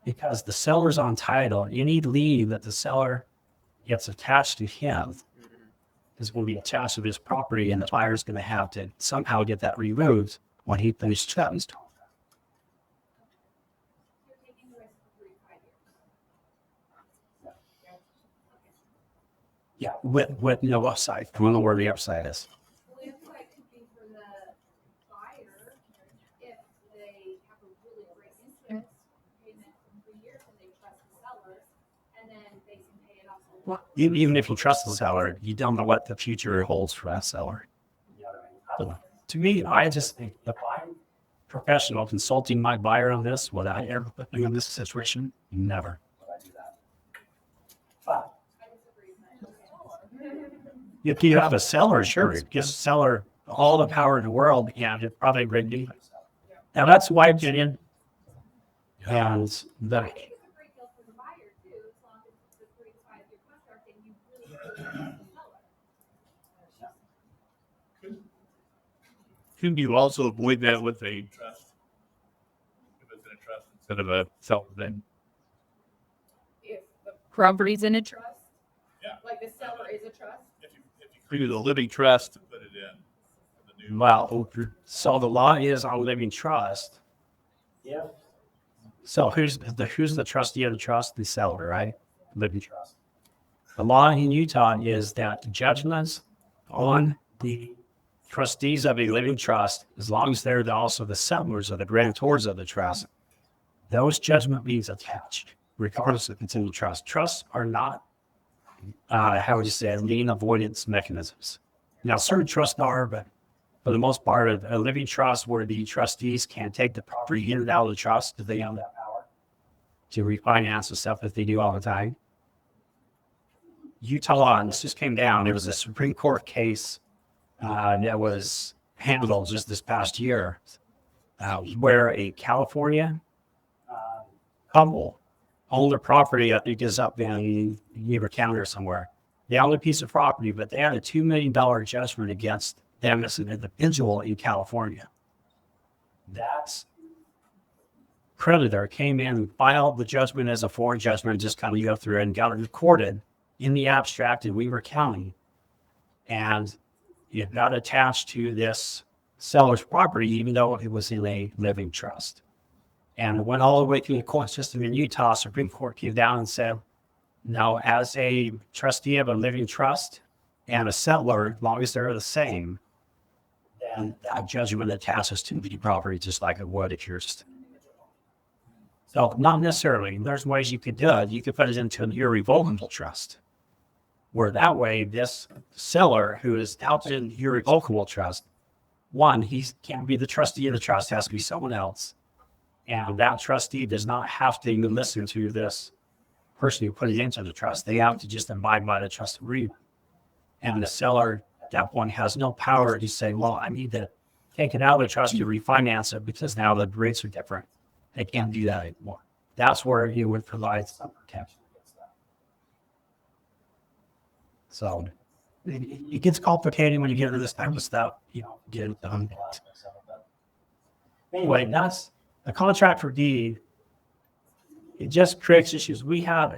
Because the seller's on title, any lien that the seller gets attached to him is going to be attached to his property, and the buyer's going to have to somehow get that removed when he finishes his contract. You're taking the risk for 3 to 5 years. Yeah, with no upside. I don't know where the upside is. Well, the upside could be for the buyer if they have a really great interest payment for 3 years and they trust the seller, and then they can pay it off. Even if you trust the seller, you don't know what the future holds for that seller. To me, I just think the professional consulting my buyer on this, would I ever put me in this situation? Never. Would I do that? But if you have a seller, sure, give the seller all the power in the world, and it's probably a great deal. Now that's my opinion. And the I think it's a great deal for the buyer too, as long as it's a 3 to 5 year contract and you really trust the seller. Couldn't you also avoid that with a trust? If it's in a trust instead of a seller then? If the Properties in a trust. trust, Yeah. like the seller is a trust. If you create a living trust to put it in. The new well, so the law is on living trust. Yeah. So who's the trustee of the trust? The seller, right? Living trust. The law in Utah is that judgments on the trustees of a living trust, as long as they're also the settlers or the grantors of the trust, those judgment liens attached, regardless of continual trust. Trusts are not, how would you say, lien avoidance mechanisms. Now, certain trusts are, but for the most part, a living trust where the trustees can take the property in and out of the trust if they have that power to refinance the stuff that they do all the time. Utah law, and this just came down. There was a Supreme Court case that was handled just this past year where a California couple owned a property, I think is up in Beaver County or somewhere. They owned a piece of property, but they had a $2 million judgment against them as an individual in California. That creditor came in and filed the judgment as a foreign judgment, just kind of go through and got it recorded in the abstract in Weaver County. And it got attached to this seller's property, even though it was in a living trust. And it went all the way through the court system in Utah. Supreme Court came down and said, no, as a trustee of a living trust and a settler, as long as they're the same, then that judgment attaches to the property just like it would if you're just an individual. So not necessarily. There's ways you could do it. You could put it into an irrevocable trust, where that way this seller who is out in irrevocable trust, one, he can't be the trustee of the trust, has to be someone else. And that trustee does not have to even listen to this person who put it into the trust. They have to just abide by the trust agreement. And the seller at that point has no power to say, well, I need to take it out of the trust to refinance it because now the rates are different. They can't do that anymore. That's where you would provide some protection against that. So it gets complicated when you get into this type of stuff, get it done. Anyway, that's a contract for deed. It just creates issues. We had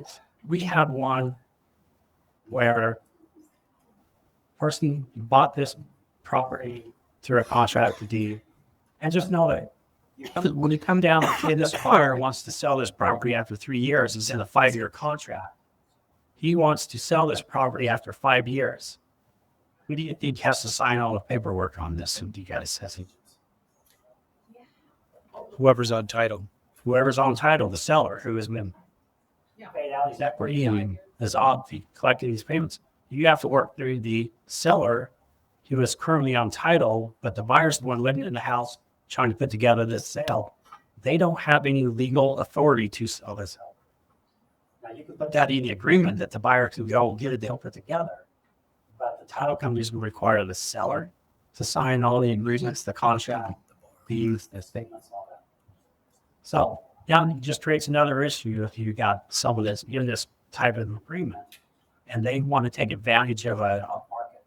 one where person bought this property through a contract for deed, and just know that when you come down and say this buyer wants to sell this property after 3 years, it's in a 5-year contract. He wants to sell this property after 5 years. Who do you think has to sign all the paperwork on this? Who do you guys say? Whoever's on title. Whoever's on title, the seller who has been paid out his equity and has collected these payments. You have to work through the seller who is currently on title, but the buyer's the one living in the house trying to put together this sale. They don't have any legal authority to sell this. Now you can put that in the agreement that the buyer can go get a deal put together, but the title companies will require the seller to sign all the agreements, the contract, the statements, all that. So yeah, it just creates another issue if you got someone that's in this type of agreement and they want to take advantage of a market.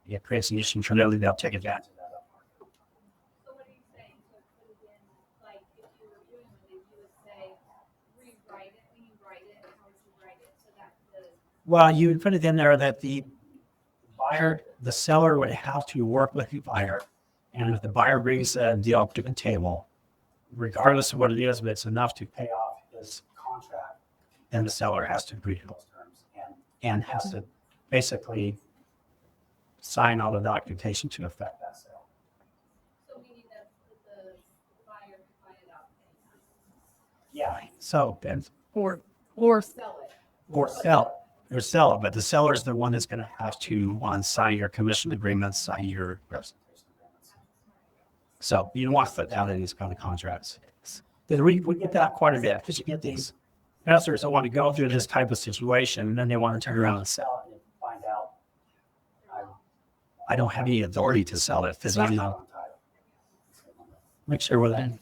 It creates an issue for them. They'll take advantage of that market. So what are you saying? So put it in, like, if you were doing it, you would say, rewrite it, when you write it, how would you write it? So that the Well, you would put it in there that the buyer, the seller would have to work with the buyer. And if the buyer brings a deal up to the table, regardless of what it is, but it's enough to pay off his contract, then the seller has to agree to those terms and has to basically sign all the documentation to affect that sale. so meaning that the buyer can buy it out anytime. Yeah. So then, Or Sell it. or sell it, but the seller is the one that's going to have to sign your commission agreements, sign your representation agreements. So you don't want to put down in these kind of contracts. We get that quite a bit because you get these investors that want to go through this type of situation and then they want to turn around and sell it and find out I don't have any authority to sell it because I'm not on title. Make sure we're that.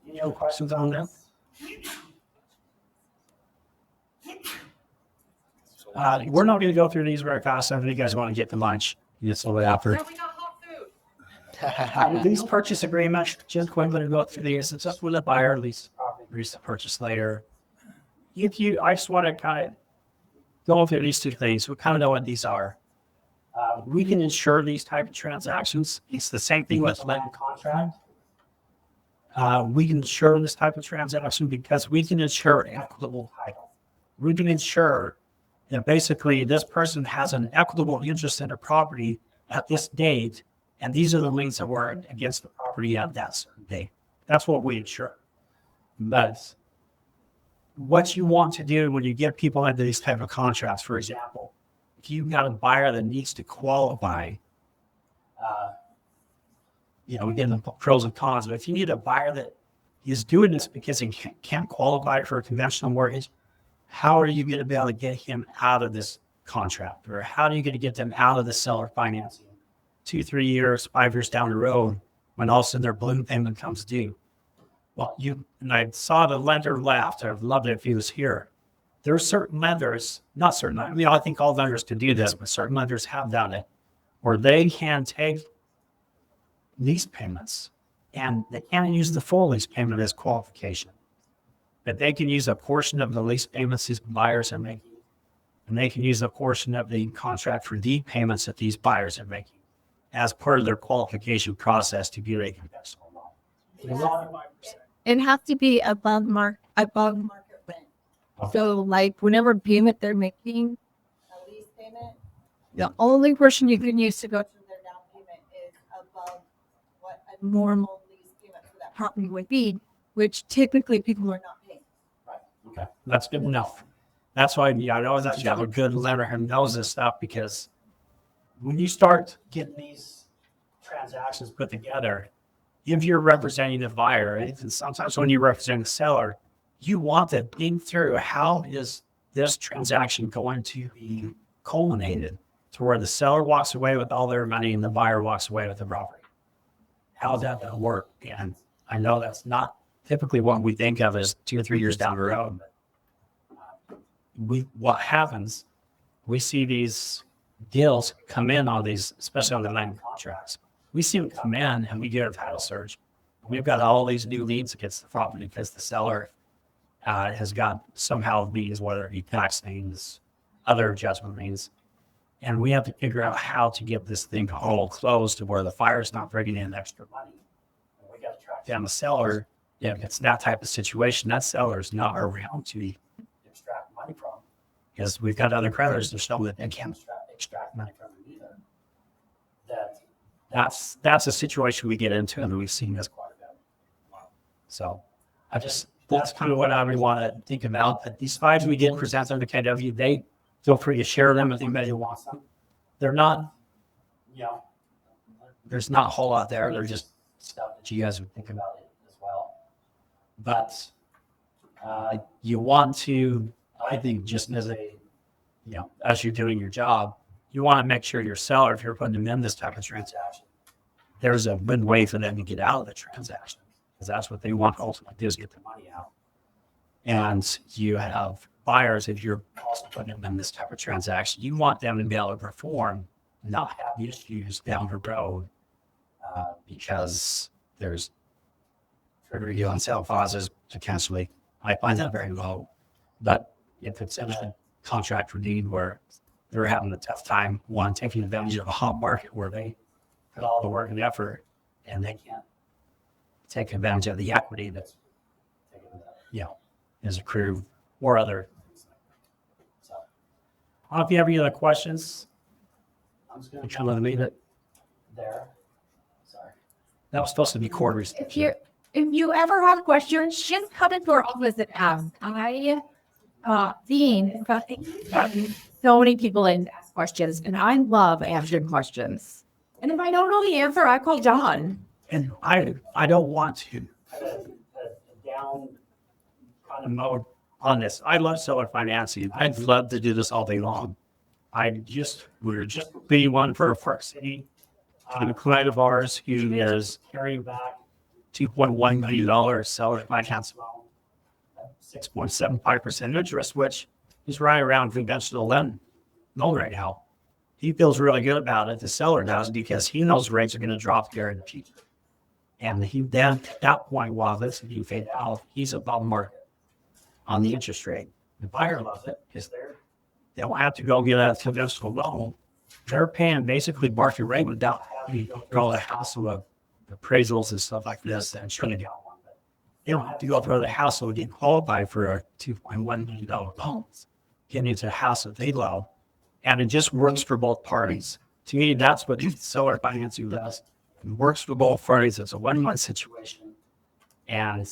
Any other questions on that? We're not going to go through these very fast. I think you guys want to get to lunch. It's a little after. Now we got hot food. These purchase agreements, just quickly to go through these. It's up with the buyer, lease property, agrees to purchase later. I just want to kind of go through these two things. We kind of know what these are. We can insure these type of transactions. It's the same thing with land contract. We can insure this type of transaction because we can insure equitable title. We can insure And basically, this person has an equitable interest in a property at this date, and these are the liens that were against the property at that certain date. That's what we insure. But what you want to do when you get people into these type of contracts, for example, if you've got a buyer that needs to qualify, again, the pros and cons, but if you need a buyer that is doing this because he can't qualify for a conventional mortgage, how are you going to be able to get him out of this contract? Or how are you going to get them out of the seller financing 2, 3 years, 5 years down the road when all of a sudden their balloon payment comes due? Well, and I saw the lender laughed. I'd love it if he was here. There are certain lenders, not certain, I think all lenders can do this, but certain lenders have done it, where they can take lease payments and they can't use the full lease payment as qualification. But they can use a portion of the lease payments these buyers are making, and they can use a portion of the contract for deed payments that these buyers are making as part of their qualification process to get a conventional loan. It has to be above market rent. So like whenever payment they're making, A lease payment, the only portion you can use to go to their down payment is above what a normal lease payment for that. property would be, which typically people are not paying. Okay, that's good enough. That's why I always have to have a good lender who knows this stuff, because when you start getting these transactions put together, if you're representing the buyer, and sometimes when you represent the seller, you want to think through how is this transaction going to be culminated to where the seller walks away with all their money and the buyer walks away with the property. How's that going to work? And I know that's not typically what we think of as 2 or 3 years down the road. But what happens, we see these deals come in on these, especially on the land contracts. We see them come in and we get a title search. We've got all these new liens against the property because the seller has got somehow liens, whether it be tax liens, other adjustment liens. And we have to figure out how to get this thing all closed to where the buyer's not bringing in extra money. And we got to track down the seller. If it's that type of situation, that seller is not around to extract money from. Because we've got other creditors that show that they can't extract money from them either. That's a situation we get into, and we've seen this quite a bit. So that's kind of what I would want to think about. But these 5 we did present them to KW, they feel free to share them with anybody who wants them. They're not, there's not a whole lot there. They're just stuff that you guys would think about it as well. But you want to, I think, just as as you're doing your job, you want to make sure your seller, if you're putting them in this type of transaction, there's a good way for them to get out of the transaction, because that's what they want ultimately do, is get the money out. And you have buyers, if you're also putting them in this type of transaction, you want them to be able to perform, not have issues down the road, because there's trigger you on sale clauses potentially. I find that very low. But if it's in a contract for deed where they're having a tough time, taking advantage of a hot market where they put all the work and effort and they can't take advantage of the equity that's is accrued or other. So, I don't know if you have any other questions. I'm just going to kind of leave it there. Sorry. That was supposed to be quarters. If you ever have questions, just come into our office and ask. I seen so many people in ask questions, and I love answering questions. And if I don't know the answer, I call John. And I don't want to down kind of mode on this. I love seller financing. I'd love to do this all day long. We're just be one for Park City. A client of ours who is carrying back $2.1 million seller finance loan, 6.75% interest, which is right around conventional loan right now. He feels really good about it. The seller does, because he knows rates are going to drop there in the future. And then at that point, while this is being faded out, he's above market on the interest rate. The buyer loves it because they don't have to go get a conventional loan. They're paying basically market rate without having to go through all the hassle of appraisals and stuff like this and trying to get one. They don't have to go through the hassle of getting qualified for a $2.1 million loan. getting into a house that they love, and it just works for both parties. To me, that's what seller financing does. It works for both parties. It's a win-win situation. And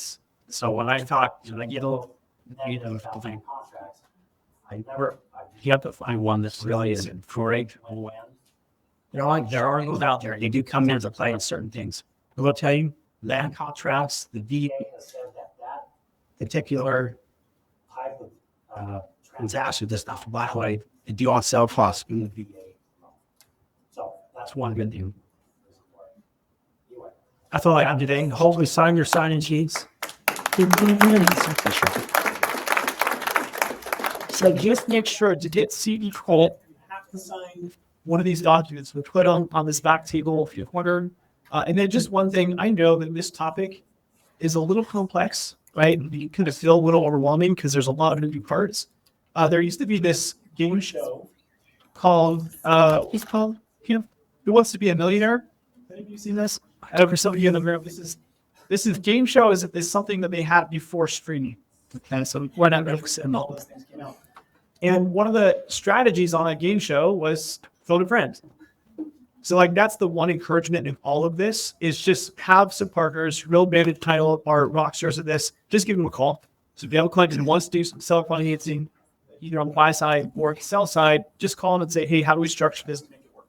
so when I talk, when I get a little negative about thing contracts, you have to find one that really is great and win. There are those out there. They do come into play in certain things. I will tell you, land contracts, the VA has said that particular type of transaction does not violate the due on sale clause in the VA. So that's one good thing. That's all I have today. Hopefully sign your sign-in sheets. So just make sure to get CD credit. You have to sign one of these documents. We put on this back table if you're wondering. And then just one thing, I know that this topic is a little complex, right? You kind of feel a little overwhelming because there's a lot of moving parts. There used to be this game show called, what's it called? Who Wants to Be a Millionaire? Have you seen this? For some of you in the room, this is game show is something that they had before streaming. Okay, so when Netflix and all those things came out. And one of the strategies on that game show was phone a friend. So like that's the one encouragement in all of this is just have some partners, real banded title or rock stars of this, just give them a call. So if you have a client who wants to do some seller financing, either on the buy side or sell side, just call them and say, hey, how do we structure this to make it work?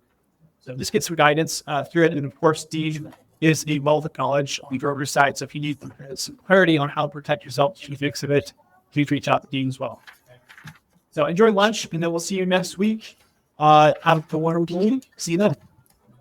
So just get some guidance through it. And of course, Steve is a wealth of knowledge on the broker side. So if you need some clarity on how to protect yourself, chief exhibit, please reach out to Dean as well. So enjoy lunch, and then we'll see you next week. Have a wonderful evening. See you then.